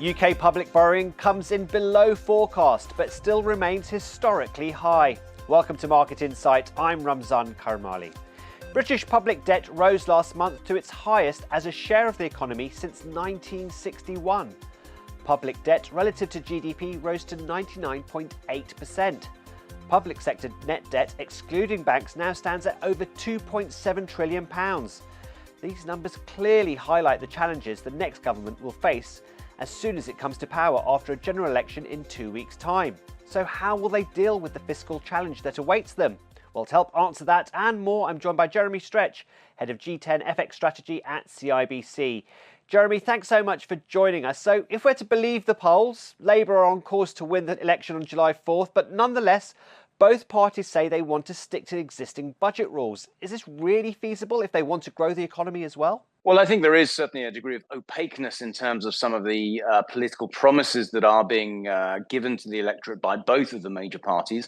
UK public borrowing comes in below forecast, but still remains historically high. Welcome to Market Insight, I'm Ramzan Karmali. British public debt rose last month to its highest as a share of the economy since 1961. Public debt relative to GDP rose to 99.8%. Public sector net debt, excluding banks, now stands at over £2.7 trillion. These numbers clearly highlight the challenges the next government will face as soon as it comes to power after a general election in 2 weeks' time. So how will they deal with the fiscal challenge that awaits them? Well, to help answer that and more, I'm joined by Jeremy Stretch, Head of G10 FX Strategy at CIBC. Jeremy, thanks so much for joining us. So if we're to believe the polls, Labour are on course to win the election on July 4th, but nonetheless, both parties say they want to stick to existing budget rules. Is this really feasible if they want to grow the economy as well? Well, I think there is certainly a degree of opaqueness in terms of some of the political promises that are being given to the electorate by both of the major parties.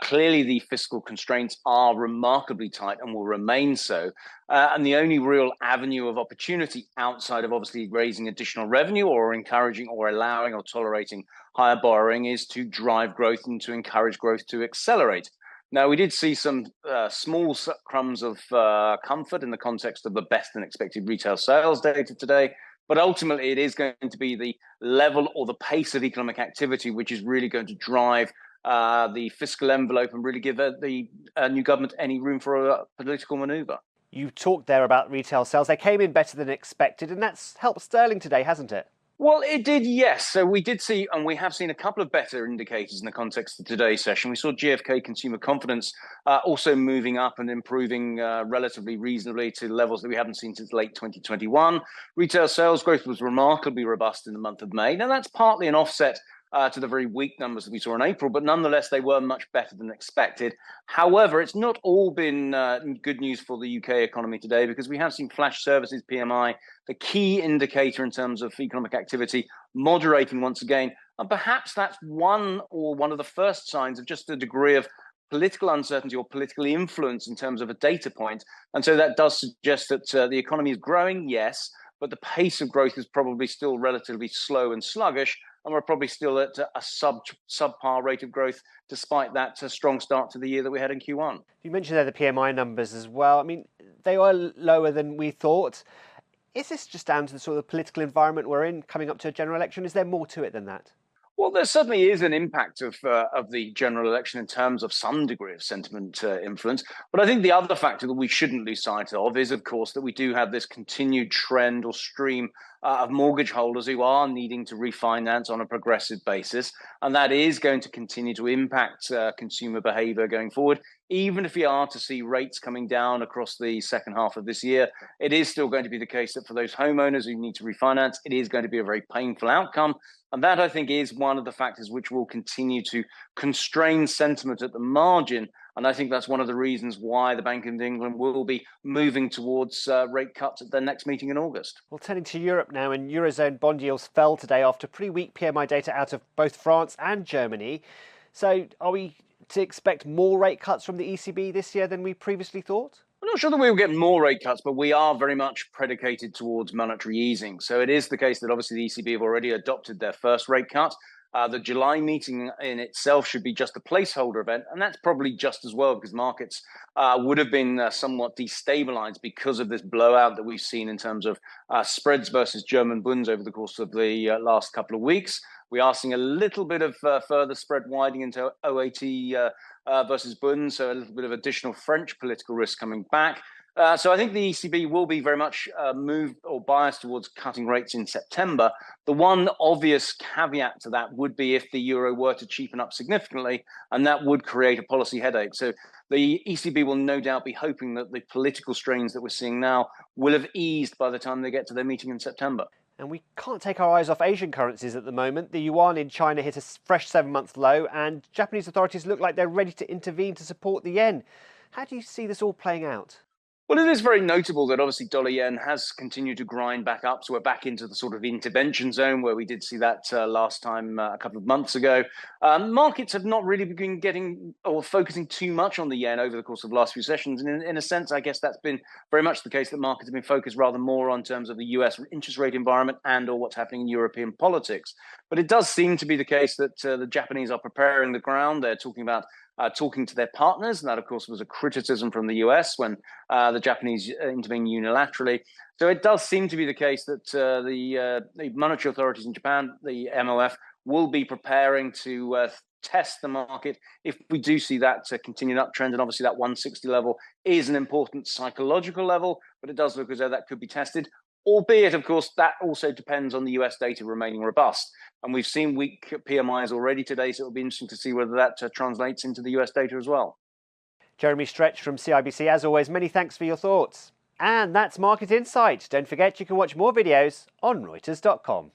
Clearly, the fiscal constraints are remarkably tight and will remain so. And the only real avenue of opportunity outside of obviously raising additional revenue or encouraging or allowing or tolerating higher borrowing is to drive growth and to encourage growth to accelerate. Now, we did see some small crumbs of comfort in the context of the better than expected retail sales data today. But ultimately, it is going to be the level or the pace of economic activity which is really going to drive the fiscal envelope and really give the new government any room for a political manoeuvre. You talked there about retail sales. They came in better than expected, and that's helped sterling today, hasn't it? Well, it did, yes. So we did see, and we have seen a couple of better indicators in the context of today's session. We saw GfK consumer confidence also moving up and improving relatively reasonably to levels that we haven't seen since late 2021. Retail sales growth was remarkably robust in the month of May. Now, that's partly an offset to the very weak numbers that we saw in April, but nonetheless, they were much better than expected. However, it's not all been good news for the UK economy today because we have seen flash services PMI, the key indicator in terms of economic activity, moderating once again. And perhaps that's one of the first signs of just a degree of political uncertainty or political influence in terms of a data point. And so that does suggest that the economy is growing, yes, but the pace of growth is probably still relatively slow and sluggish. And we're probably still at a subpar rate of growth, despite that strong start to the year that we had in Q1. You mentioned there the PMI numbers as well. I mean, they were lower than we thought. Is this just down to the sort of political environment we're in coming up to a general election? Is there more to it than that? Well, there certainly is an impact of the general election in terms of some degree of sentiment influence. But I think the other factor that we shouldn't lose sight of is, of course, that we do have this continued trend or stream of mortgage holders who are needing to refinance on a progressive basis. And that is going to continue to impact consumer behavior going forward. Even if we are to see rates coming down across the second half of this year, it is still going to be the case that for those homeowners who need to refinance, it is going to be a very painful outcome. And that, I think, is one of the factors which will continue to constrain sentiment at the margin. And I think that's one of the reasons why the Bank of England will be moving towards rate cuts at their next meeting in August. Well, turning to Europe now, and Eurozone bond yields fell today after pretty weak PMI data out of both France and Germany. So are we to expect more rate cuts from the ECB this year than we previously thought? I'm not sure that we will get more rate cuts, but we are very much predicated towards monetary easing. So it is the case that obviously the ECB have already adopted their first rate cut. The July meeting in itself should be just a placeholder event, and that's probably just as well because markets would have been somewhat destabilized because of this blowout that we've seen in terms of spreads versus German bunds over the course of the last couple of weeks. We are seeing a little bit of further spread widening into OAT versus Bund, so a little bit of additional French political risk coming back. So I think the ECB will be very much moved or biased towards cutting rates in September. The one obvious caveat to that would be if the euro were to cheapen up significantly, and that would create a policy headache. So the ECB will no doubt be hoping that the political strains that we're seeing now will have eased by the time they get to their meeting in September. And we can't take our eyes off Asian currencies at the moment. The yuan in China hit a fresh 7-month low, and Japanese authorities look like they're ready to intervene to support the yen. How do you see this all playing out? Well, it is very notable that obviously dollar yen has continued to grind back up. So we're back into the sort of intervention zone where we did see that last time a couple of months ago. Markets have not really been getting or focusing too much on the yen over the course of the last few sessions. And in a sense, I guess that's been very much the case that markets have been focused rather more on terms of the US interest rate environment and or what's happening in European politics. But it does seem to be the case that the Japanese are preparing the ground. They're talking about talking to their partners. And that, of course, was a criticism from the US when the Japanese intervened unilaterally. So it does seem to be the case that the monetary authorities in Japan, the MOF, will be preparing to test the market if we do see that continued uptrend. And obviously that 160 level is an important psychological level, but it does look as though that could be tested. Albeit, of course, that also depends on the US data remaining robust. And we've seen weak PMIs already today, so it'll be interesting to see whether that translates into the US data as well. Jeremy Stretch from CIBC, as always, many thanks for your thoughts. And that's Market Insight. Don't forget you can watch more videos on Reuters.com.